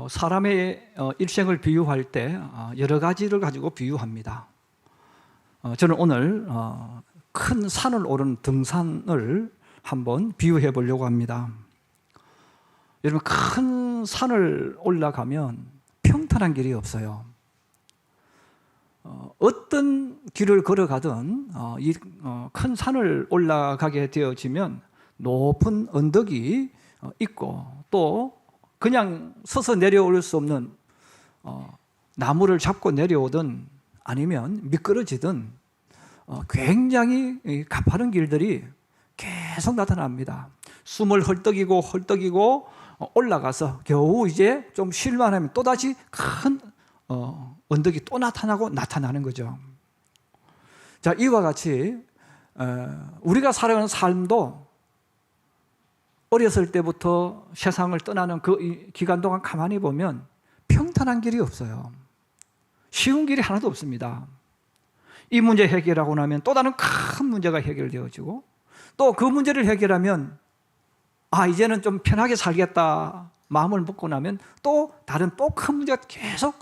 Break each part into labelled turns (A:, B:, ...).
A: 사람의 일생을 비유할 때 여러 가지를 가지고 비유합니다. 저는 오늘 큰 산을 오른 등산을 한번 비유해 보려고 합니다. 여러분, 큰 산을 올라가면 평탄한 길이 없어요. 어떤 길을 걸어가든 이 큰 산을 올라가게 되어지면 높은 언덕이 있고, 또 그냥 서서 내려올 수 없는 나무를 잡고 내려오든 아니면 미끄러지든 굉장히 가파른 길들이 계속 나타납니다. 숨을 헐떡이고 올라가서 겨우 이제 좀 쉴만하면 또다시 큰 언덕이 또 나타나는 거죠. 자, 이와 같이 우리가 살아가는 삶도 어렸을 때부터 세상을 떠나는 그 기간 동안 가만히 보면 평탄한 길이 없어요. 쉬운 길이 하나도 없습니다. 이 문제 해결하고 나면 또 다른 큰 문제가 해결되어지고, 또 그 문제를 해결하면 이제는 좀 편하게 살겠다 마음을 먹고 나면 또 다른 또 큰 문제가 계속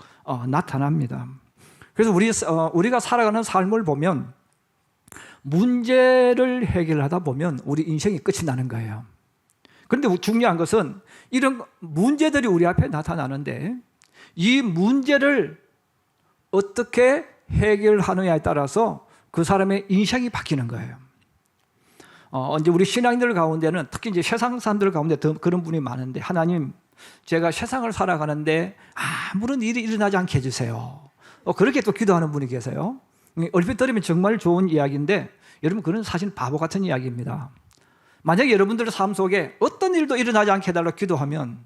A: 나타납니다. 그래서 우리가 살아가는 삶을 보면 문제를 해결하다 보면 우리 인생이 끝이 나는 거예요. 그런데 중요한 것은 이런 문제들이 우리 앞에 나타나는데 이 문제를 어떻게 해결하느냐에 따라서 그 사람의 인생이 바뀌는 거예요. 이제 우리 신앙인들 가운데는 특히 이제 세상 사람들 가운데 더 그런 분이 많은데, 하나님, 제가 세상을 살아가는데 아무런 일이 일어나지 않게 해주세요. 그렇게 또 기도하는 분이 계세요. 얼핏 들으면 정말 좋은 이야기인데, 여러분, 그건 사실 바보 같은 이야기입니다. 만약에 여러분들 삶 속에 어떤 일도 일어나지 않게 해달라고 기도하면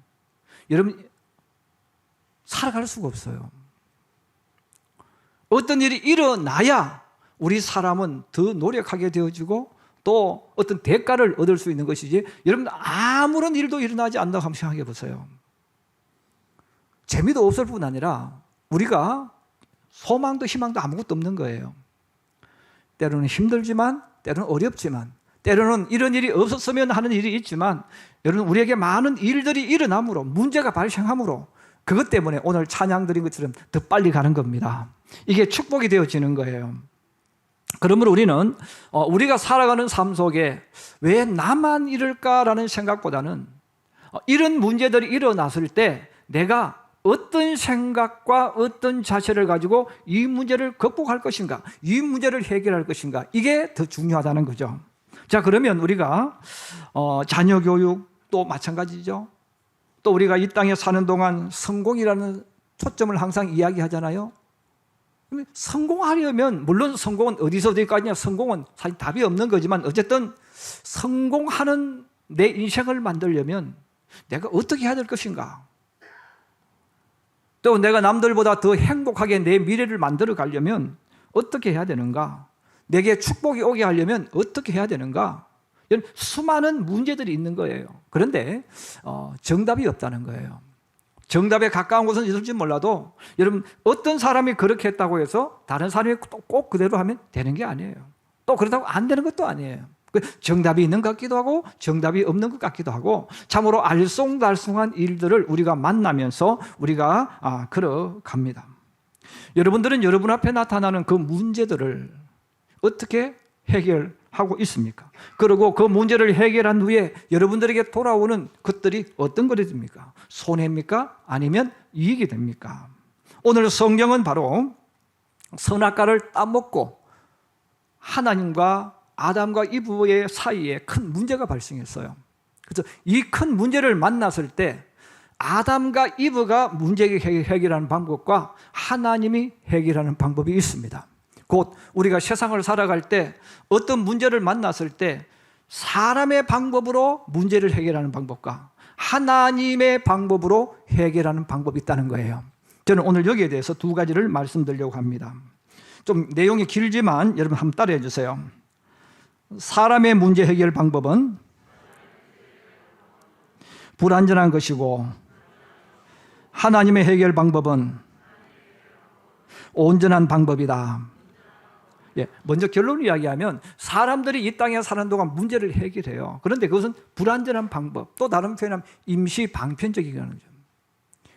A: 여러분 살아갈 수가 없어요. 어떤 일이 일어나야 우리 사람은 더 노력하게 되어지고 또 어떤 대가를 얻을 수 있는 것이지, 여러분 아무런 일도 일어나지 않는다고 한번 생각해 보세요. 재미도 없을 뿐 아니라 우리가 소망도 희망도 아무것도 없는 거예요. 때로는 힘들지만, 때로는 어렵지만, 때로는 이런 일이 없었으면 하는 일이 있지만, 여러분, 우리에게 많은 일들이 일어나므로, 문제가 발생하므로, 그것 때문에 오늘 찬양 드린 것처럼 더 빨리 가는 겁니다. 이게 축복이 되어지는 거예요. 그러므로 우리는 우리가 살아가는 삶 속에 왜 나만 이럴까라는 생각보다는 이런 문제들이 일어났을 때 내가 어떤 생각과 어떤 자세를 가지고 이 문제를 극복할 것인가, 이 문제를 해결할 것인가, 이게 더 중요하다는 거죠. 자, 그러면 우리가 자녀 교육도 마찬가지죠. 또 우리가 이 땅에 사는 동안 성공이라는 초점을 항상 이야기하잖아요. 성공하려면, 물론 성공은 어디서까지냐, 성공은 사실 답이 없는 거지만, 어쨌든 성공하는 내 인생을 만들려면 내가 어떻게 해야 될 것인가, 또 내가 남들보다 더 행복하게 내 미래를 만들어 가려면 어떻게 해야 되는가, 내게 축복이 오게 하려면 어떻게 해야 되는가, 이런 수많은 문제들이 있는 거예요. 그런데 정답이 없다는 거예요. 정답에 가까운 곳은 있을지 몰라도, 여러분, 어떤 사람이 그렇게 했다고 해서 다른 사람이 꼭 그대로 하면 되는 게 아니에요. 또 그렇다고 안 되는 것도 아니에요. 정답이 있는 것 같기도 하고 정답이 없는 것 같기도 하고, 참으로 알쏭달쏭한 일들을 우리가 만나면서 우리가 걸어갑니다. 여러분들은 여러분 앞에 나타나는 그 문제들을 어떻게 해결하고 있습니까? 그리고 그 문제를 해결한 후에 여러분들에게 돌아오는 것들이 어떤 것이 됩니까? 손해입니까? 아니면 이익이 됩니까? 오늘 성경은 바로 선악과를 따먹고 하나님과 아담과 이브의 사이에 큰 문제가 발생했어요. 그래서 이 큰 문제를 만났을 때 아담과 이브가 문제 해결하는 방법과 하나님이 해결하는 방법이 있습니다. 곧 우리가 세상을 살아갈 때 어떤 문제를 만났을 때 사람의 방법으로 문제를 해결하는 방법과 하나님의 방법으로 해결하는 방법이 있다는 거예요. 저는 오늘 여기에 대해서 두 가지를 말씀드리려고 합니다. 좀 내용이 길지만 여러분 한번 따라해 주세요. 사람의 문제 해결 방법은 불완전한 것이고, 하나님의 해결 방법은 온전한 방법이다. 먼저 결론을 이야기하면 사람들이 이 땅에 사는 동안 문제를 해결해요. 그런데 그것은 불완전한 방법, 또 다른 표현하면 임시 방편적이라는 점.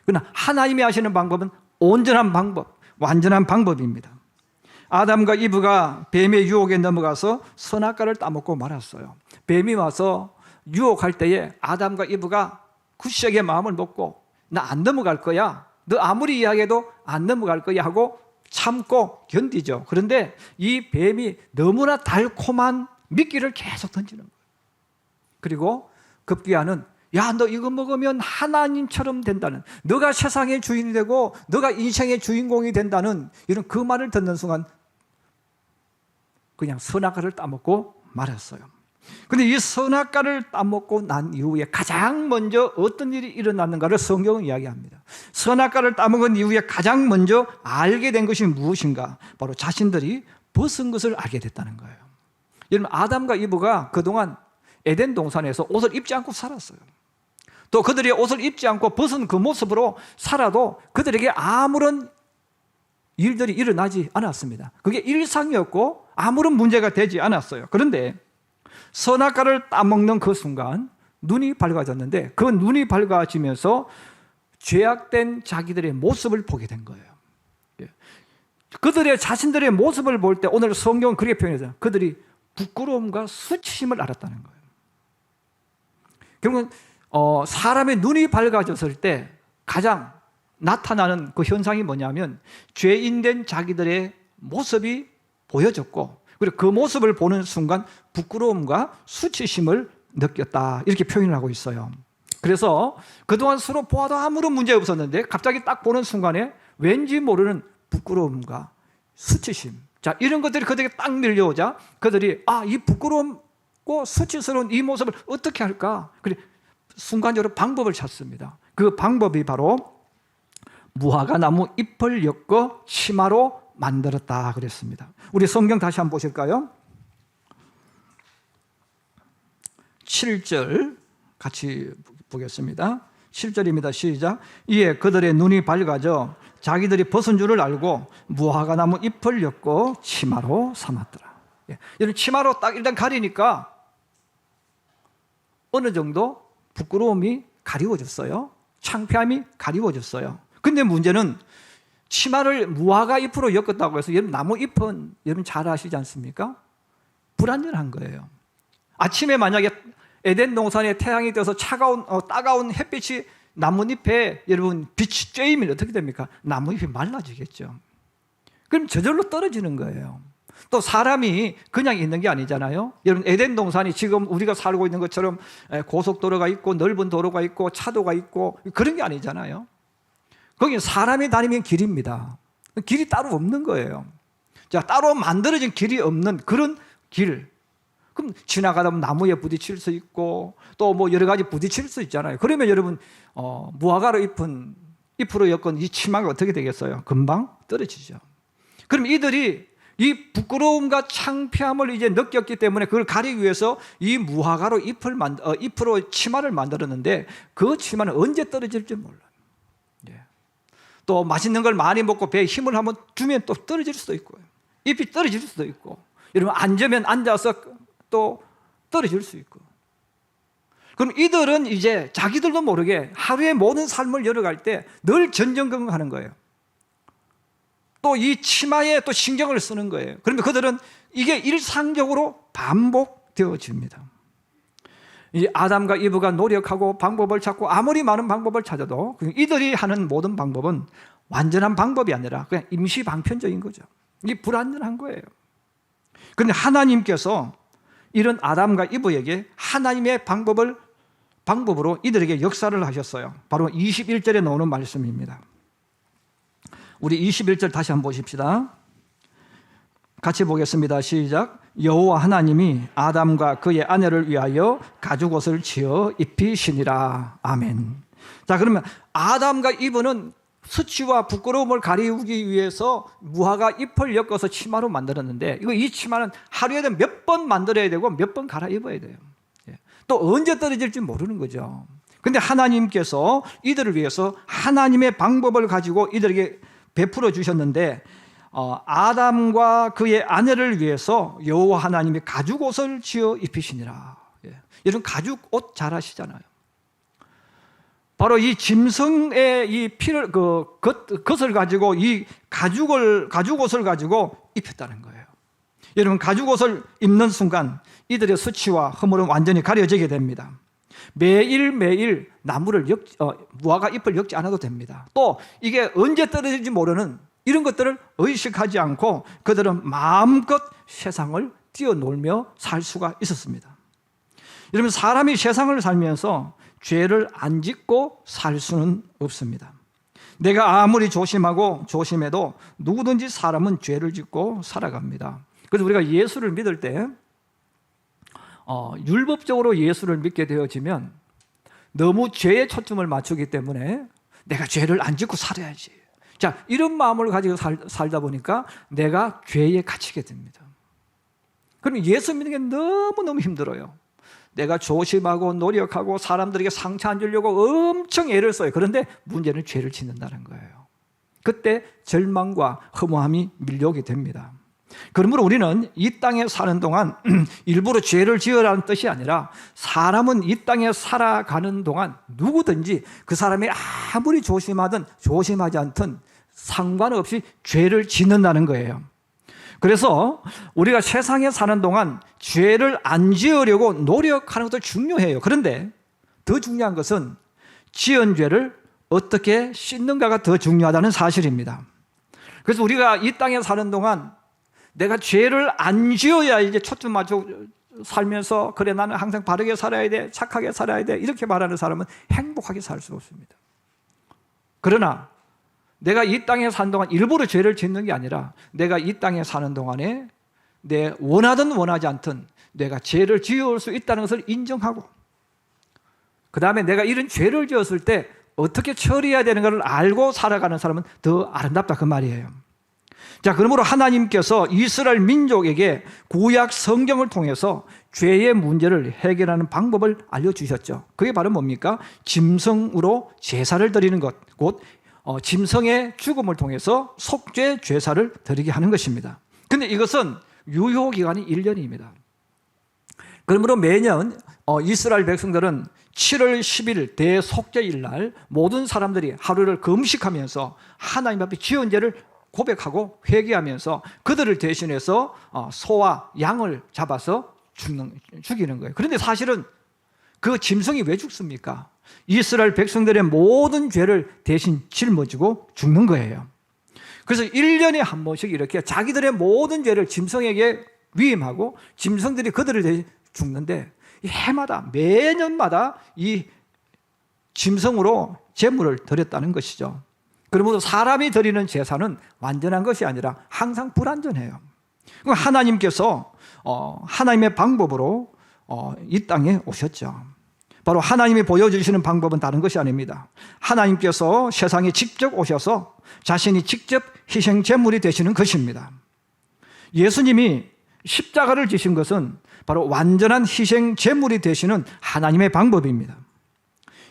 A: 그러나 하나님이 하시는 방법은 온전한 방법, 완전한 방법입니다. 아담과 이브가 뱀의 유혹에 넘어가서 선악과를 따먹고 말았어요. 뱀이 와서 유혹할 때에 아담과 이브가 굳세게 마음을 먹고 나 안 넘어갈 거야, 너 아무리 이야기해도 안 넘어갈 거야 하고 참고 견디죠. 그런데 이 뱀이 너무나 달콤한 미끼를 계속 던지는 거예요. 그리고 급기야는 야, 너 이거 먹으면 하나님처럼 된다는, 너가 세상의 주인이 되고 너가 인생의 주인공이 된다는 이런 그 말을 듣는 순간 그냥 선악과를 따먹고 말았어요. 근데 이 선악과를 따먹고 난 이후에 가장 먼저 어떤 일이 일어났는가를 성경은 이야기합니다. 선악과를 따먹은 이후에 가장 먼저 알게 된 것이 무엇인가? 바로 자신들이 벗은 것을 알게 됐다는 거예요. 여러분, 아담과 이브가 그동안 에덴 동산에서 옷을 입지 않고 살았어요. 또 그들이 옷을 입지 않고 벗은 그 모습으로 살아도 그들에게 아무런 일들이 일어나지 않았습니다. 그게 일상이었고 아무런 문제가 되지 않았어요. 그런데 선악과를 따먹는 그 순간 눈이 밝아졌는데 그 눈이 밝아지면서 죄악된 자기들의 모습을 보게 된 거예요. 그들의 자신들의 모습을 볼 때 오늘 성경은 그렇게 표현해서 그들이 부끄러움과 수치심을 알았다는 거예요. 결국은 사람의 눈이 밝아졌을 때 가장 나타나는 그 현상이 뭐냐면 죄인된 자기들의 모습이 보여졌고, 그리고 그 모습을 보는 순간 부끄러움과 수치심을 느꼈다, 이렇게 표현을 하고 있어요. 그래서 그동안 서로 보아도 아무런 문제 없었는데 갑자기 딱 보는 순간에 왠지 모르는 부끄러움과 수치심, 자, 이런 것들이 그들에게 딱 밀려오자 그들이 이 부끄럽고 수치스러운 이 모습을 어떻게 할까? 그래 순간적으로 방법을 찾습니다. 그 방법이 바로 무화과 나무 잎을 엮어 치마로 만들었다 그랬습니다. 우리 성경 다시 한번 보실까요? 7절 같이 보겠습니다. 7절입니다. 시작. 이에 그들의 눈이 밝아져 자기들이 벗은 줄을 알고 무화과 나무 잎을 엮고 치마로 삼았더라. 이런 치마로 딱 일단 가리니까 어느 정도 부끄러움이 가리워졌어요. 창피함이 가리워졌어요. 근데 문제는 치마를 무화과 잎으로 엮었다고 해서 여러분 나무 잎은 여러분 잘 아시지 않습니까? 불완전한 거예요. 아침에 만약에 에덴 동산에 태양이 떠서 따가운 햇빛이 나뭇잎에 여러분 빛이 쬐이면 어떻게 됩니까? 나뭇잎이 말라지겠죠. 그럼 저절로 떨어지는 거예요. 또 사람이 그냥 있는 게 아니잖아요. 여러분 에덴 동산이 지금 우리가 살고 있는 것처럼 고속도로가 있고 넓은 도로가 있고 차도가 있고 그런 게 아니잖아요. 거기 사람이 다니는 길입니다. 길이 따로 없는 거예요. 자, 따로 만들어진 길이 없는 그런 길. 그럼 지나가다 보면 나무에 부딪힐 수 있고 또 뭐 여러 가지 부딪힐 수 있잖아요. 그러면 여러분 무화과로 잎으로 엮은 이 치마가 어떻게 되겠어요? 금방 떨어지죠. 그럼 이들이 이 부끄러움과 창피함을 이제 느꼈기 때문에 그걸 가리기 위해서 이 무화과로 잎으로 치마를 만들었는데 그 치마는 언제 떨어질지 몰라요. 또 맛있는 걸 많이 먹고 배에 힘을 한번 주면 또 떨어질 수도 있고요. 잎이 떨어질 수도 있고, 여러분 앉으면 앉아서 또 떨어질 수 있고. 그럼 이들은 이제 자기들도 모르게 하루의 모든 삶을 열어갈 때 늘 전전긍긍하는 거예요. 또 이 치마에 또 신경을 쓰는 거예요. 그러면 그들은 이게 일상적으로 반복되어집니다. 이 아담과 이브가 노력하고 방법을 찾고 아무리 많은 방법을 찾아도 이들이 하는 모든 방법은 완전한 방법이 아니라 그냥 임시 방편적인 거죠. 이게 불완전한 거예요. 그런데 하나님께서 이런 아담과 이브에게 하나님의 방법으로 이들에게 역사를 하셨어요. 바로 21절에 나오는 말씀입니다. 우리 21절 다시 한번 보십시다. 같이 보겠습니다. 시작. 여호와 하나님이 아담과 그의 아내를 위하여 가죽옷을 지어 입히시니라. 아멘. 자, 그러면 아담과 이브는 수치와 부끄러움을 가리우기 위해서 무화과 잎을 엮어서 치마로 만들었는데 이 치마는 하루에 몇 번 만들어야 되고 몇 번 갈아입어야 돼요. 또 언제 떨어질지 모르는 거죠. 그런데 하나님께서 이들을 위해서 하나님의 방법을 가지고 이들에게 베풀어 주셨는데 아담과 그의 아내를 위해서 여호와 하나님이 가죽옷을 지어 입히시니라. 이런 가죽옷 잘 아시잖아요. 바로 이 짐승의 이 피를 것을 가지고 이 가죽옷을 가지고 입혔다는 거예요. 여러분, 가죽옷을 입는 순간 이들의 수치와 허물은 완전히 가려지게 됩니다. 매일매일 무화과 잎을 엮지 않아도 됩니다. 또 이게 언제 떨어질지 모르는 이런 것들을 의식하지 않고 그들은 마음껏 세상을 뛰어놀며 살 수가 있었습니다. 여러분, 사람이 세상을 살면서 죄를 안 짓고 살 수는 없습니다. 내가 아무리 조심해도 누구든지 사람은 죄를 짓고 살아갑니다. 그래서 우리가 예수를 믿을 때 율법적으로 예수를 믿게 되어지면 너무 죄에 초점을 맞추기 때문에 내가 죄를 안 짓고 살아야지. 자, 이런 마음을 가지고 살다 보니까 내가 죄에 갇히게 됩니다. 그럼 예수 믿는 게 너무너무 힘들어요. 내가 조심하고 노력하고 사람들에게 상처 안 주려고 엄청 애를 써요. 그런데 문제는 죄를 짓는다는 거예요. 그때 절망과 허무함이 밀려오게 됩니다. 그러므로 우리는 이 땅에 사는 동안 일부러 죄를 지으라는 뜻이 아니라 사람은 이 땅에 살아가는 동안 누구든지 그 사람이 아무리 조심하든 조심하지 않든 상관없이 죄를 짓는다는 거예요. 그래서 우리가 세상에 사는 동안 죄를 안 지으려고 노력하는 것도 중요해요. 그런데 더 중요한 것은 지은 죄를 어떻게 씻는가가 더 중요하다는 사실입니다. 그래서 우리가 이 땅에 사는 동안 내가 죄를 안 지어야 이제 초점 맞춰 살면서 그래 나는 항상 바르게 살아야 돼, 착하게 살아야 돼 이렇게 말하는 사람은 행복하게 살 수 없습니다. 그러나 내가 이 땅에 사는 동안 일부러 죄를 짓는 게 아니라 내가 이 땅에 사는 동안에 내 원하든 원하지 않든 내가 죄를 지을 수 있다는 것을 인정하고 그 다음에 내가 이런 죄를 지었을 때 어떻게 처리해야 되는 것을 알고 살아가는 사람은 더 아름답다 그 말이에요. 자, 그러므로 하나님께서 이스라엘 민족에게 구약 성경을 통해서 죄의 문제를 해결하는 방법을 알려주셨죠. 그게 바로 뭡니까? 짐승으로 제사를 드리는 것, 곧 짐승의 죽음을 통해서 속죄 제사를 드리게 하는 것입니다. 그런데 이것은 유효기간이 1년입니다. 그러므로 매년 이스라엘 백성들은 7월 10일 대속죄일 날 모든 사람들이 하루를 금식하면서 하나님 앞에 지은 죄를 고백하고 회개하면서 그들을 대신해서 소와 양을 잡아서 죽이는 거예요. 그런데 사실은 그 짐승이 왜 죽습니까? 이스라엘 백성들의 모든 죄를 대신 짊어지고 죽는 거예요. 그래서 1년에 한 번씩 이렇게 자기들의 모든 죄를 짐승에게 위임하고 짐승들이 그들을 대신 죽는데 해마다 매년마다 이 짐승으로 제물을 드렸다는 것이죠. 그러므로 사람이 드리는 제사는 완전한 것이 아니라 항상 불완전해요. 하나님께서 하나님의 방법으로 이 땅에 오셨죠. 바로 하나님이 보여주시는 방법은 다른 것이 아닙니다. 하나님께서 세상에 직접 오셔서 자신이 직접 희생 제물이 되시는 것입니다. 예수님이 십자가를 지신 것은 바로 완전한 희생 제물이 되시는 하나님의 방법입니다.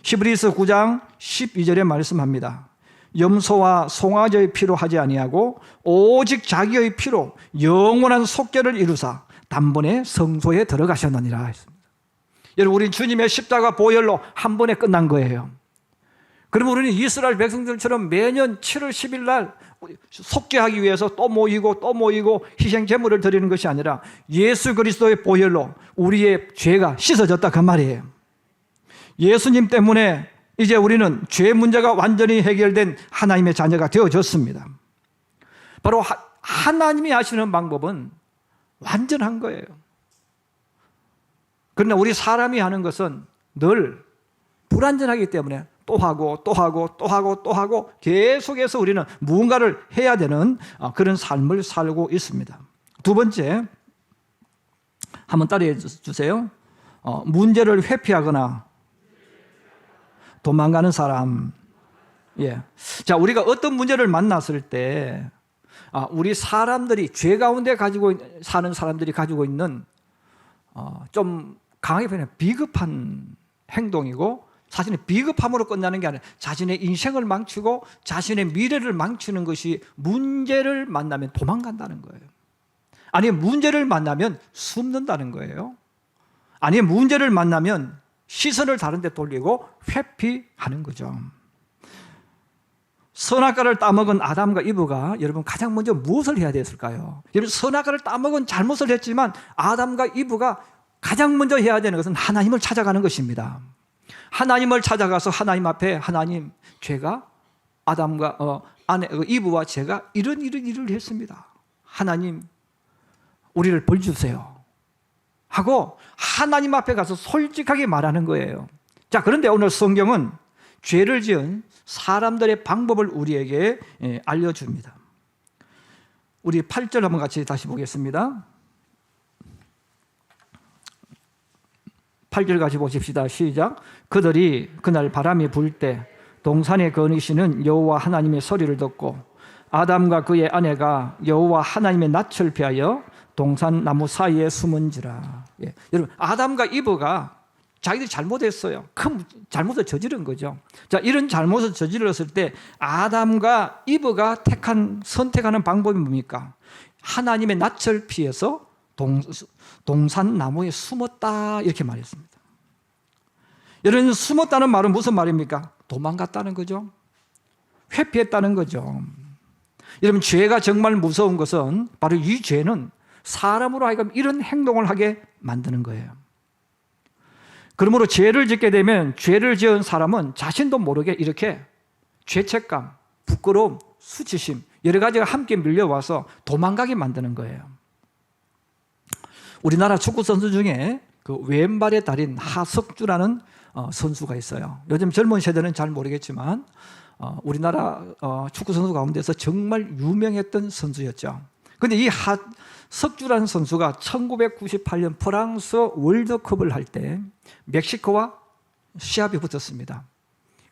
A: 히브리서 9장 12절에 말씀합니다. 염소와 송아지의 피로 하지 아니하고 오직 자기의 피로 영원한 속죄를 이루사 단번에 성소에 들어가셨느니라 했습니다. 여러분, 우리 주님의 십자가 보혈로 한 번에 끝난 거예요. 그러면 우리는 이스라엘 백성들처럼 매년 7월 10일 날 속죄하기 위해서 또 모이고 희생 제물을 드리는 것이 아니라 예수 그리스도의 보혈로 우리의 죄가 씻어졌다 그 말이에요. 예수님 때문에 이제 우리는 죄 문제가 완전히 해결된 하나님의 자녀가 되어졌습니다. 바로 하나님이 하시는 방법은 완전한 거예요. 그러나 우리 사람이 하는 것은 늘 불완전하기 때문에 또 하고 계속해서 우리는 무언가를 해야 되는 그런 삶을 살고 있습니다. 두 번째, 한번 따라해 주세요. 문제를 회피하거나 도망가는 사람. 예. 자, 우리가 어떤 문제를 만났을 때 우리 사람들이 죄 가운데 사는 사람들이 가지고 있는 좀 강하게 표현하면 비겁한 행동이고 자신의 비겁함으로 끝나는 게 아니라 자신의 인생을 망치고 자신의 미래를 망치는 것이 문제를 만나면 도망간다는 거예요. 아니 문제를 만나면 숨는다는 거예요. 아니 문제를 만나면 시선을 다른 데 돌리고 회피하는 거죠. 선악과를 따먹은 아담과 이브가 여러분 가장 먼저 무엇을 해야 됐을까요? 여러분 선악과를 따먹은 잘못을 했지만 아담과 이브가 가장 먼저 해야 되는 것은 하나님을 찾아가는 것입니다. 하나님을 찾아가서 하나님 앞에 하나님, 제가 아담과 이브와 제가 이런 일을 했습니다. 하나님, 우리를 벌 주세요 하고 하나님 앞에 가서 솔직하게 말하는 거예요. 자, 그런데 오늘 성경은 죄를 지은 사람들의 방법을 우리에게 알려줍니다. 우리 8절 한번 같이 다시 보겠습니다. 8절 같이 보십시다. 시작. 그들이 그날 바람이 불 때 동산에 거니시는 여호와 하나님의 소리를 듣고 아담과 그의 아내가 여호와 하나님의 낯을 피하여 동산 나무 사이에 숨은지라. 예. 여러분, 아담과 이브가 자기들이 잘못했어요. 큰 잘못을 저지른 거죠. 자, 이런 잘못을 저질렀을 때 아담과 이브가 선택하는 방법이 뭡니까? 하나님의 낯을 피해서 동산 나무에 숨었다, 이렇게 말했습니다. 여러분, 숨었다는 말은 무슨 말입니까? 도망갔다는 거죠. 회피했다는 거죠. 여러분, 죄가 정말 무서운 것은 바로 이 죄는 사람으로 하여금 이런 행동을 하게 만드는 거예요. 그러므로 죄를 짓게 되면 죄를 지은 사람은 자신도 모르게 이렇게 죄책감, 부끄러움, 수치심 여러 가지가 함께 밀려와서 도망가게 만드는 거예요. 우리나라 축구 선수 중에 그 왼발의 달인 하석주라는 선수가 있어요. 요즘 젊은 세대는 잘 모르겠지만 우리나라 축구 선수 가운데서 정말 유명했던 선수였죠. 그런데 이 하석주라는 선수가 1998년 프랑스 월드컵을 할 때 멕시코와 시합이 붙었습니다.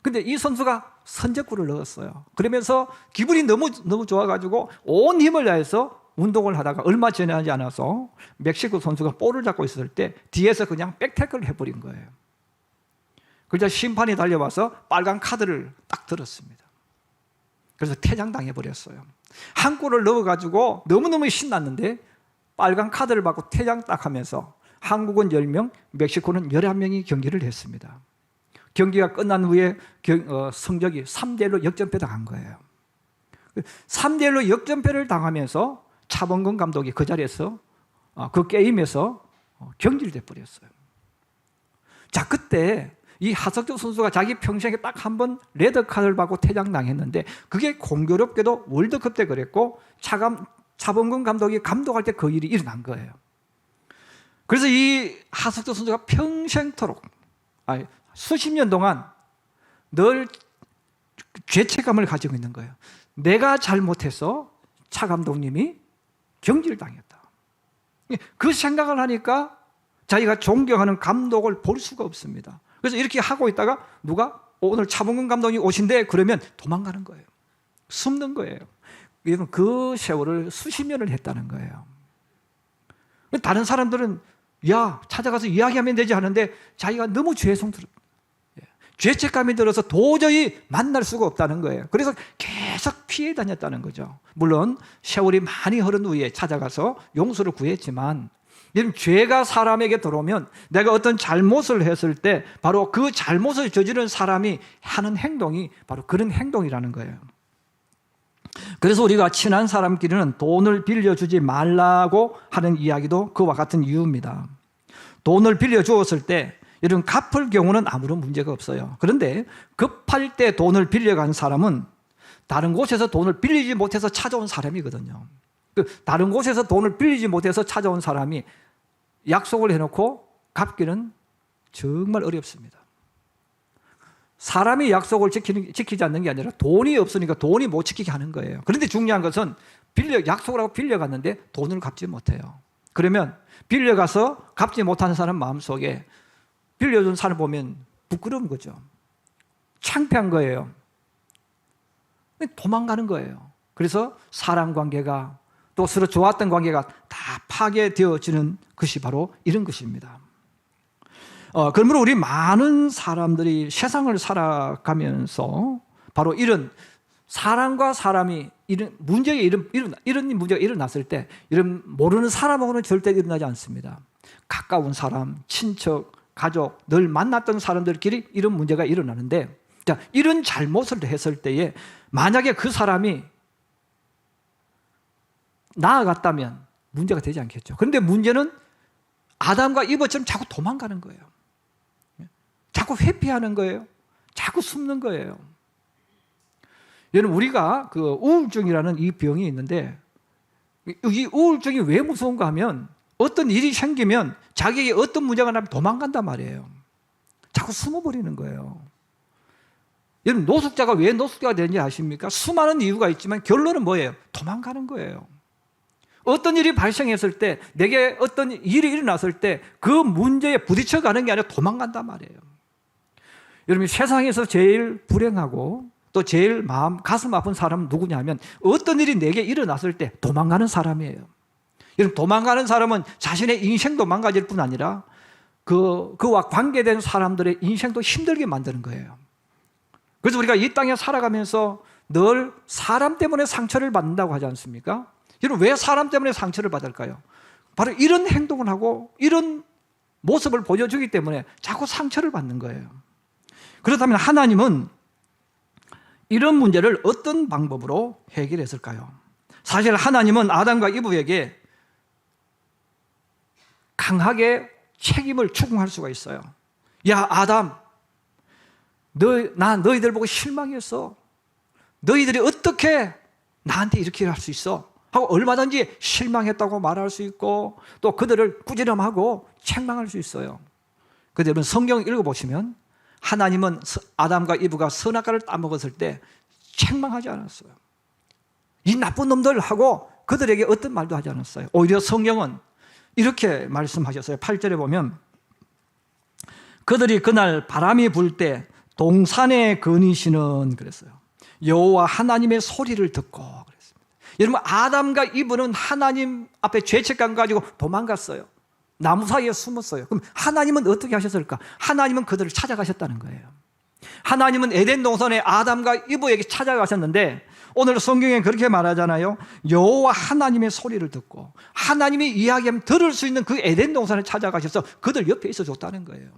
A: 근데 이 선수가 선제골을 넣었어요. 그러면서 기분이 너무 좋아가지고 온 힘을 다해서 운동을 하다가 얼마 지나지 않아서 멕시코 선수가 볼을 잡고 있을 때 뒤에서 그냥 백태클을 해버린 거예요. 그러자 심판이 달려와서 빨간 카드를 딱 들었습니다. 그래서 퇴장당해버렸어요. 한 골을 넣어가지고 너무너무 신났는데 빨간 카드를 받고 퇴장 딱 하면서 한국은 10명, 멕시코는 11명이 경기를 했습니다. 경기가 끝난 후에 성적이 3대1로 역전패 당한 거예요. 3대1로 역전패를 당하면서 차범근 감독이 그 자리에서 그 게임에서 경질돼 버렸어요. 자, 그때 이 하석주 선수가 자기 평생에 딱 한 번 레드카드를 받고 퇴장당했는데 그게 공교롭게도 월드컵 때 그랬고 차범근 감독이 감독할 때 그 일이 일어난 거예요. 그래서 이 하석주 선수가 평생토록 수십 년 동안 늘 죄책감을 가지고 있는 거예요. 내가 잘못해서 차 감독님이 경질당했다. 그 생각을 하니까 자기가 존경하는 감독을 볼 수가 없습니다. 그래서 이렇게 하고 있다가 누가 오늘 차범근 감독이 오신대 그러면 도망가는 거예요. 숨는 거예요. 여러분, 그 세월을 수십 년을 했다는 거예요. 다른 사람들은 찾아가서 이야기하면 되지 하는데 자기가 너무 죄책감이 들어서 도저히 만날 수가 없다는 거예요. 그래서 계속 피해 다녔다는 거죠. 물론 세월이 많이 흐른 후에 찾아가서 용서를 구했지만 죄가 사람에게 들어오면 내가 어떤 잘못을 했을 때 바로 그 잘못을 저지른 사람이 하는 행동이 바로 그런 행동이라는 거예요. 그래서 우리가 친한 사람끼리는 돈을 빌려주지 말라고 하는 이야기도 그와 같은 이유입니다. 돈을 빌려주었을 때 이런 갚을 경우는 아무런 문제가 없어요. 그런데 급할 때 돈을 빌려간 사람은 다른 곳에서 돈을 빌리지 못해서 찾아온 사람이거든요. 다른 곳에서 돈을 빌리지 못해서 찾아온 사람이 약속을 해놓고 갚기는 정말 어렵습니다. 사람이 약속을 지키지 않는 게 아니라 돈이 없으니까 돈이 못 지키게 하는 거예요. 그런데 중요한 것은 약속을 하고 빌려갔는데 돈을 갚지 못해요. 그러면 빌려가서 갚지 못하는 사람 마음속에 빌려준 사람 보면 부끄러운 거죠. 창피한 거예요. 도망가는 거예요. 그래서 사람관계가 또 서로 좋았던 관계가 다 파괴되어지는 것이 바로 이런 것입니다. 그러므로 우리 많은 사람들이 세상을 살아가면서 바로 이런 사람과 사람이 이런 문제가 일어났을 때 이런 모르는 사람하고는 절대 일어나지 않습니다. 가까운 사람, 친척, 가족, 늘 만났던 사람들끼리 이런 문제가 일어나는데, 자, 이런 잘못을 했을 때에 만약에 그 사람이 나아갔다면 문제가 되지 않겠죠. 그런데 문제는 아담과 이브처럼 자꾸 도망가는 거예요. 자꾸 회피하는 거예요. 자꾸 숨는 거예요. 여러분, 우리가 그 우울증이라는 이 병이 있는데, 이 우울증이 왜 무서운가 하면 어떤 일이 생기면 자기에게 어떤 문제가 나면 도망간단 말이에요. 자꾸 숨어버리는 거예요. 여러분, 노숙자가 왜 노숙자가 되는지 아십니까? 수많은 이유가 있지만 결론은 뭐예요? 도망가는 거예요. 어떤 일이 발생했을 때, 내게 어떤 일이 일어났을 때 그 문제에 부딪혀가는 게 아니라 도망간단 말이에요. 여러분, 세상에서 제일 불행하고 또 제일 가슴 아픈 사람은 누구냐면 어떤 일이 내게 일어났을 때 도망가는 사람이에요. 여러분, 도망가는 사람은 자신의 인생도 망가질 뿐 아니라 그와 관계된 사람들의 인생도 힘들게 만드는 거예요. 그래서 우리가 이 땅에 살아가면서 늘 사람 때문에 상처를 받는다고 하지 않습니까? 여러분, 왜 사람 때문에 상처를 받을까요? 바로 이런 행동을 하고 이런 모습을 보여주기 때문에 자꾸 상처를 받는 거예요. 그렇다면 하나님은 이런 문제를 어떤 방법으로 해결했을까요? 사실 하나님은 아담과 이브에게 강하게 책임을 추궁할 수가 있어요. 야, 아담, 나 너희들 보고 실망했어. 너희들이 어떻게 나한테 이렇게 할 수 있어? 하고 얼마든지 실망했다고 말할 수 있고 또 그들을 꾸지람하고 책망할 수 있어요. 그런데 여러분, 성경 읽어보시면 하나님은 아담과 이브가 선악과를 따먹었을 때 책망하지 않았어요. 이 나쁜 놈들 하고 그들에게 어떤 말도 하지 않았어요. 오히려 성경은 이렇게 말씀하셨어요. 8절에 보면 그들이 그날 바람이 불 때 동산에 거니시는 그랬어요. 여호와 하나님의 소리를 듣고 그랬습니다. 여러분, 아담과 이브는 하나님 앞에 죄책감 가지고 도망갔어요. 나무 사이에 숨었어요. 그럼 하나님은 어떻게 하셨을까? 하나님은 그들을 찾아가셨다는 거예요. 하나님은 에덴 동산에 아담과 이브에게 찾아가셨는데 오늘 성경에 그렇게 말하잖아요. 여호와 하나님의 소리를 듣고 하나님이 이야기하면 들을 수 있는 그 에덴 동산에 찾아가셔서 그들 옆에 있어 줬다는 거예요.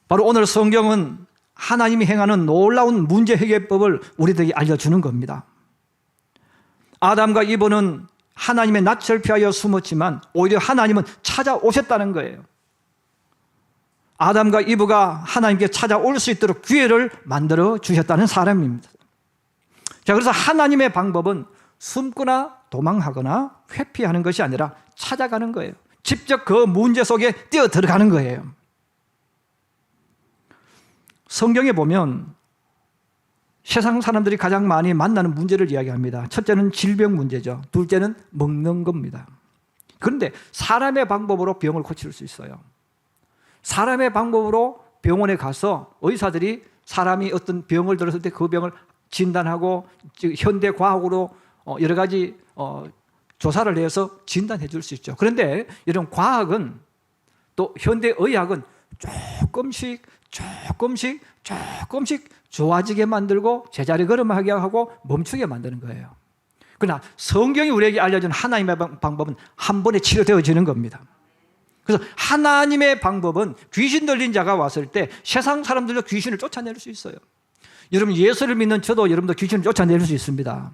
A: 바로 오늘 성경은 하나님이 행하는 놀라운 문제 해결법을 우리들에게 알려주는 겁니다. 아담과 이브는 하나님의 낯을 피하여 숨었지만 오히려 하나님은 찾아오셨다는 거예요. 아담과 이브가 하나님께 찾아올 수 있도록 기회를 만들어 주셨다는 사람입니다. 자, 그래서 하나님의 방법은 숨거나 도망하거나 회피하는 것이 아니라 찾아가는 거예요. 직접 그 문제 속에 뛰어 들어가는 거예요. 성경에 보면 세상 사람들이 가장 많이 만나는 문제를 이야기합니다. 첫째는 질병 문제죠. 둘째는 먹는 겁니다. 그런데 사람의 방법으로 병을 고칠 수 있어요. 사람의 방법으로 병원에 가서 의사들이 사람이 어떤 병을 들었을 때 그 병을 진단하고 현대 과학으로 여러 가지 조사를 해서 진단해 줄 수 있죠. 그런데 이런 과학은 또 현대 의학은 조금씩 좋아지게 만들고 제자리 걸음하게 하고 멈추게 만드는 거예요. 그러나 성경이 우리에게 알려준 하나님의 방법은 한 번에 치료되어지는 겁니다. 그래서 하나님의 방법은 귀신 들린 자가 왔을 때 세상 사람들도 귀신을 쫓아낼 수 있어요. 여러분, 예수를 믿는 저도 여러분도 귀신을 쫓아낼 수 있습니다.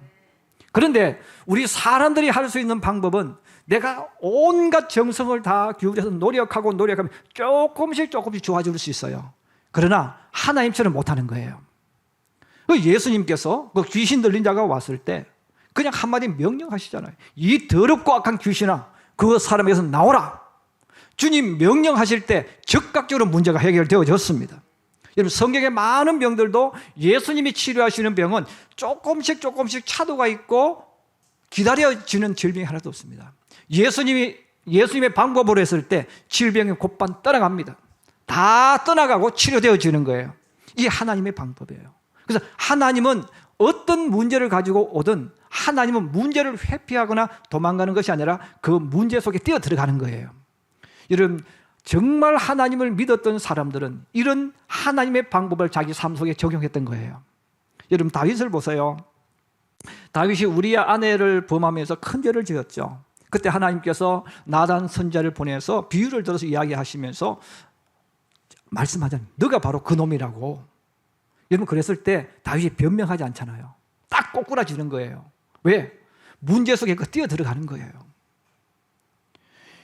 A: 그런데 우리 사람들이 할 수 있는 방법은 내가 온갖 정성을 다 기울여서 노력하면 조금씩 좋아질 수 있어요. 그러나 하나님처럼 못하는 거예요. 예수님께서 그 귀신 들린 자가 왔을 때 그냥 한마디 명령하시잖아요. 이 더럽고 악한 귀신아, 그 사람에게서 나오라. 주님 명령하실 때 즉각적으로 문제가 해결되어졌습니다. 여러분, 성경의 많은 병들도 예수님이 치료하시는 병은 조금씩 차도가 있고 기다려지는 질병이 하나도 없습니다. 예수님의 방법으로 했을 때 질병이 곧반 떠나갑니다. 다 떠나가고 치료되어지는 거예요. 이게 하나님의 방법이에요. 그래서 하나님은 어떤 문제를 가지고 오든 하나님은 문제를 회피하거나 도망가는 것이 아니라 그 문제 속에 뛰어 들어가는 거예요. 여러분, 정말 하나님을 믿었던 사람들은 이런 하나님의 방법을 자기 삶 속에 적용했던 거예요. 여러분, 다윗을 보세요. 다윗이 우리아 아내를 범하면서 큰 죄를 지었죠. 그때 하나님께서 나단 선지자를 보내서 비유를 들어서 이야기하시면서 말씀하잖아요. 너가 바로 그 놈이라고. 여러분, 그랬을 때 다윗이 변명하지 않잖아요. 딱 꼬꾸라지는 거예요. 왜? 문제 속에 그 뛰어 들어가는 거예요.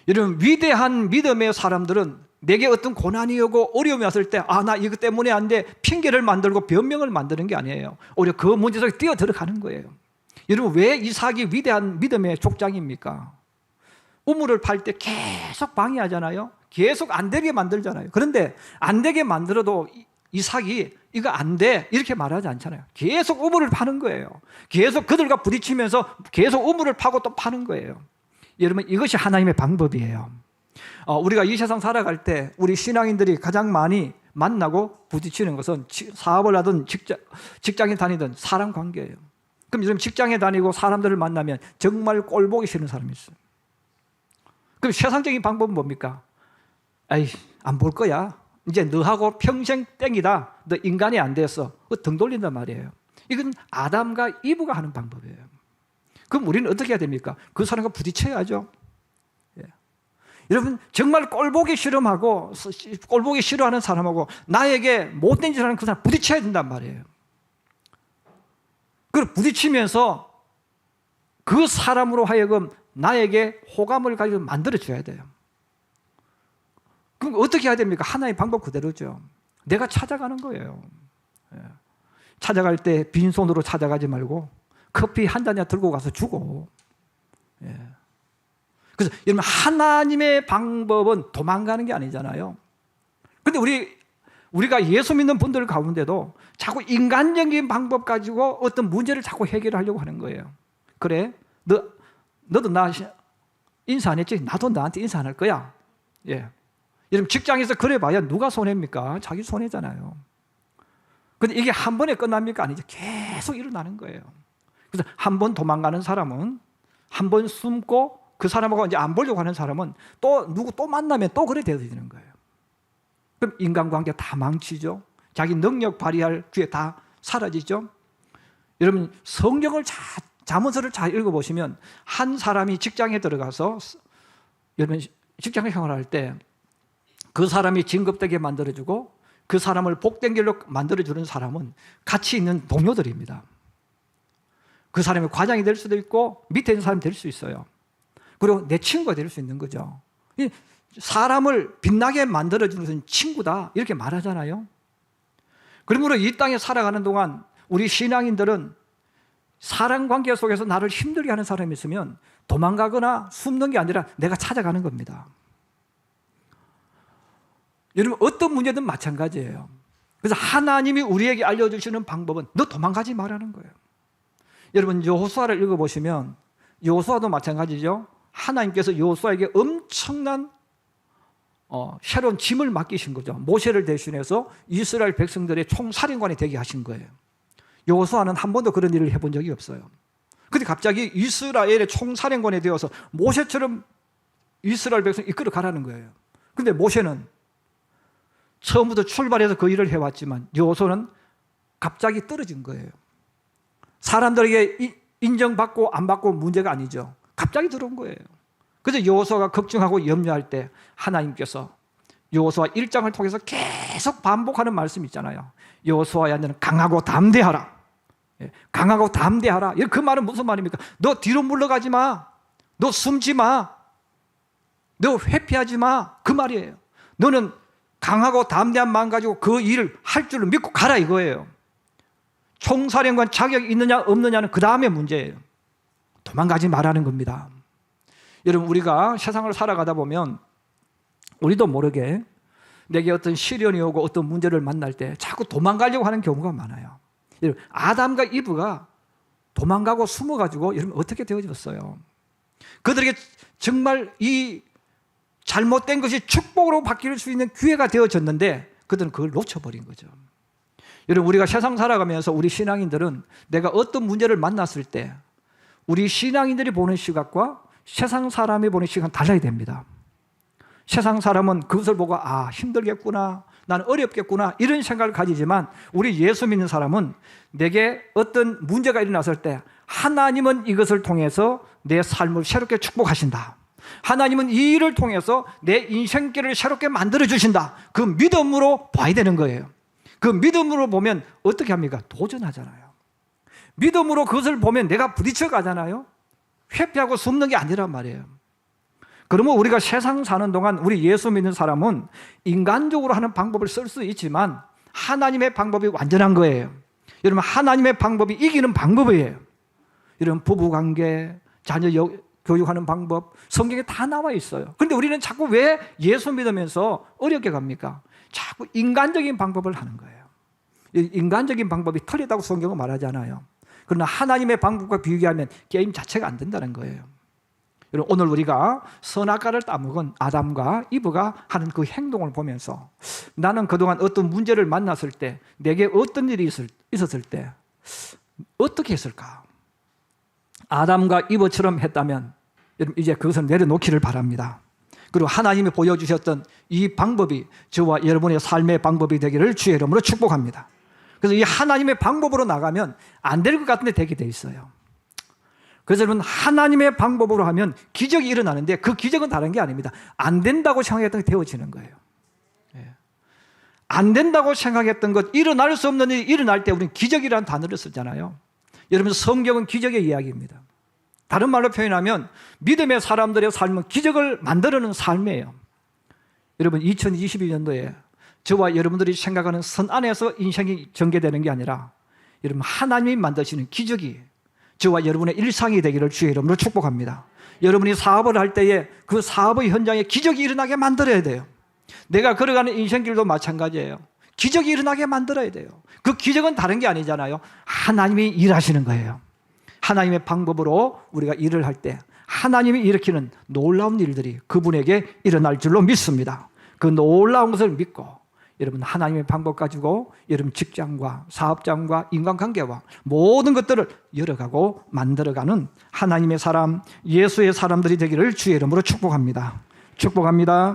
A: 여러분, 위대한 믿음의 사람들은 내게 어떤 고난이 오고 어려움이 왔을 때 나 이것 때문에 안 돼, 핑계를 만들고 변명을 만드는 게 아니에요. 오히려 그 문제 속에 뛰어 들어가는 거예요. 여러분, 왜 이삭이 위대한 믿음의 족장입니까? 우물을 팔 때 계속 방해하잖아요. 계속 안 되게 만들잖아요. 그런데 안 되게 만들어도 이삭이 이거 안 돼 이렇게 말하지 않잖아요. 계속 우물을 파는 거예요. 계속 그들과 부딪히면서 계속 우물을 파고 또 파는 거예요. 여러분, 이것이 하나님의 방법이에요. 우리가 이 세상 살아갈 때 우리 신앙인들이 가장 많이 만나고 부딪히는 것은 사업을 하든 직장에 다니든 사람 관계예요. 그럼 요즘 직장에 다니고 사람들을 만나면 정말 꼴보기 싫은 사람이 있어요. 그럼 세상적인 방법은 뭡니까? 에이, 안 볼 거야. 이제 너하고 평생 땡이다. 너 인간이 안 됐어. 등 돌린단 말이에요. 이건 아담과 이브가 하는 방법이에요. 그럼 우리는 어떻게 해야 됩니까? 그 사람과 부딪혀야죠. 예. 여러분, 정말 꼴보기 싫어하는 사람하고 나에게 못된 짓을 하는 그 사람 부딪혀야 된단 말이에요. 그걸 부딪히면서 그 사람으로 하여금 나에게 호감을 가지고 만들어줘야 돼요. 그럼 어떻게 해야 됩니까? 하나의 방법 그대로죠. 내가 찾아가는 거예요. 찾아갈 때 빈손으로 찾아가지 말고 커피 한 잔이나 들고 가서 주고. 그래서 여러분, 하나님의 방법은 도망가는 게 아니잖아요. 그런데 우리가 예수 믿는 분들 가운데도 자꾸 인간적인 방법 가지고 어떤 문제를 자꾸 해결하려고 하는 거예요. 그래, 너도 나 인사 안 했지? 나도 너한테 인사 안 할 거야. 여러분, 직장에서 그래 봐야 누가 손해입니까? 자기 손해잖아요. 근데 이게 한 번에 끝납니까? 아니죠. 계속 일어나는 거예요. 그래서 한 번 도망가는 사람은, 한 번 숨고 그 사람하고 이제 안 보려고 하는 사람은 또 만나면 또 그래 되어지는 거예요. 그럼 인간관계 다 망치죠. 자기 능력 발휘할 기회 다 사라지죠. 여러분, 성경을 잠언서를 잘 읽어보시면 한 사람이 직장에 들어가서 여러분 직장 생활할 때 그 사람이 진급되게 만들어주고 그 사람을 복된 길로 만들어주는 사람은 같이 있는 동료들입니다. 그 사람이 과장이 될 수도 있고 밑에 있는 사람이 될 수 있어요. 그리고 내 친구가 될 수 있는 거죠. 사람을 빛나게 만들어주는 것은 친구다 이렇게 말하잖아요. 그러므로 이 땅에 살아가는 동안 우리 신앙인들은 사랑관계 속에서 나를 힘들게 하는 사람이 있으면 도망가거나 숨는 게 아니라 내가 찾아가는 겁니다. 여러분, 어떤 문제든 마찬가지예요. 그래서 하나님이 우리에게 알려주시는 방법은 너 도망가지 말라는 거예요. 여러분, 여호수아를 읽어보시면 여호수아도 마찬가지죠. 하나님께서 여호수아에게 엄청난 새로운 짐을 맡기신 거죠. 모세를 대신해서 이스라엘 백성들의 총사령관이 되게 하신 거예요. 여호수아는 한 번도 그런 일을 해본 적이 없어요. 근데 갑자기 이스라엘의 총사령관이 되어서 모세처럼 이스라엘 백성 이끌어 가라는 거예요. 근데 모세는 처음부터 출발해서 그 일을 해왔지만 여호수아는 갑자기 떨어진 거예요. 사람들에게 인정받고 안 받고 문제가 아니죠. 갑자기 들어온 거예요. 그래서 여호수아가 걱정하고 염려할 때 하나님께서 여호수아 1장을 통해서 계속 반복하는 말씀이 있잖아요. 여호수아야, 너는 강하고 담대하라. 강하고 담대하라. 그 말은 무슨 말입니까? 너 뒤로 물러가지 마. 너 숨지 마. 너 회피하지 마. 그 말이에요. 너는 강하고 담대한 마음 가지고 그 일을 할 줄을 믿고 가라 이거예요. 총사령관 자격이 있느냐 없느냐는 그 다음에 문제예요. 도망가지 말라는 겁니다. 여러분, 우리가 세상을 살아가다 보면 우리도 모르게 내게 어떤 시련이 오고 어떤 문제를 만날 때 자꾸 도망가려고 하는 경우가 많아요. 여러분, 아담과 이브가 도망가고 숨어가지고 여러분 어떻게 되어졌어요? 그들에게 정말 이 잘못된 것이 축복으로 바뀔 수 있는 기회가 되어졌는데 그들은 그걸 놓쳐버린 거죠. 여러분, 우리가 세상 살아가면서 우리 신앙인들은 내가 어떤 문제를 만났을 때 우리 신앙인들이 보는 시각과 세상 사람이 보는 시각은 달라야 됩니다. 세상 사람은 그것을 보고 힘들겠구나, 나는 어렵겠구나 이런 생각을 가지지만 우리 예수 믿는 사람은 내게 어떤 문제가 일어났을 때 하나님은 이것을 통해서 내 삶을 새롭게 축복하신다. 하나님은 이 일을 통해서 내 인생길을 새롭게 만들어 주신다. 그 믿음으로 봐야 되는 거예요. 그 믿음으로 보면 어떻게 합니까? 도전하잖아요. 믿음으로 그것을 보면 내가 부딪혀 가잖아요. 회피하고 숨는 게 아니란 말이에요. 그러면 우리가 세상 사는 동안 우리 예수 믿는 사람은 인간적으로 하는 방법을 쓸 수 있지만 하나님의 방법이 완전한 거예요. 여러분, 하나님의 방법이 이기는 방법이에요. 이런 부부관계, 자녀 교육하는 방법, 성경에 다 나와 있어요. 그런데 우리는 자꾸 왜 예수 믿으면서 어렵게 갑니까? 자꾸 인간적인 방법을 하는 거예요. 인간적인 방법이 틀리다고 성경은 말하지 않아요. 그러나 하나님의 방법과 비교하면 게임 자체가 안 된다는 거예요. 여러분, 오늘 우리가 선악과를 따먹은 아담과 이브가 하는 그 행동을 보면서 나는 그동안 어떤 문제를 만났을 때, 내게 어떤 일이 있었을 때 어떻게 했을까? 아담과 이브처럼 했다면 여러분, 이제 그것을 내려놓기를 바랍니다. 그리고 하나님이 보여주셨던 이 방법이 저와 여러분의 삶의 방법이 되기를 주의 이름으로 축복합니다. 그래서 이 하나님의 방법으로 나가면 안 될 것 같은데 되게 돼 있어요. 그래서 여러분, 하나님의 방법으로 하면 기적이 일어나는데 그 기적은 다른 게 아닙니다. 안 된다고 생각했던 게 되어지는 거예요. 안 된다고 생각했던 것, 일어날 수 없는 일이 일어날 때 우리는 기적이라는 단어를 쓰잖아요. 여러분, 성경은 기적의 이야기입니다. 다른 말로 표현하면 믿음의 사람들의 삶은 기적을 만들어내는 삶이에요. 여러분, 2022년도에 저와 여러분들이 생각하는 선 안에서 인생이 전개되는 게 아니라 여러분, 하나님이 만드시는 기적이 저와 여러분의 일상이 되기를 주의 이름으로 축복합니다. 여러분이 사업을 할 때에 그 사업의 현장에 기적이 일어나게 만들어야 돼요. 내가 걸어가는 인생길도 마찬가지예요. 기적이 일어나게 만들어야 돼요. 그 기적은 다른 게 아니잖아요. 하나님이 일하시는 거예요. 하나님의 방법으로 우리가 일을 할 때 하나님이 일으키는 놀라운 일들이 그분에게 일어날 줄로 믿습니다. 그 놀라운 것을 믿고 여러분, 하나님의 방법 가지고 여러분 직장과 사업장과 인간관계와 모든 것들을 열어가고 만들어가는 하나님의 사람, 예수의 사람들이 되기를 주의 이름으로 축복합니다. 축복합니다.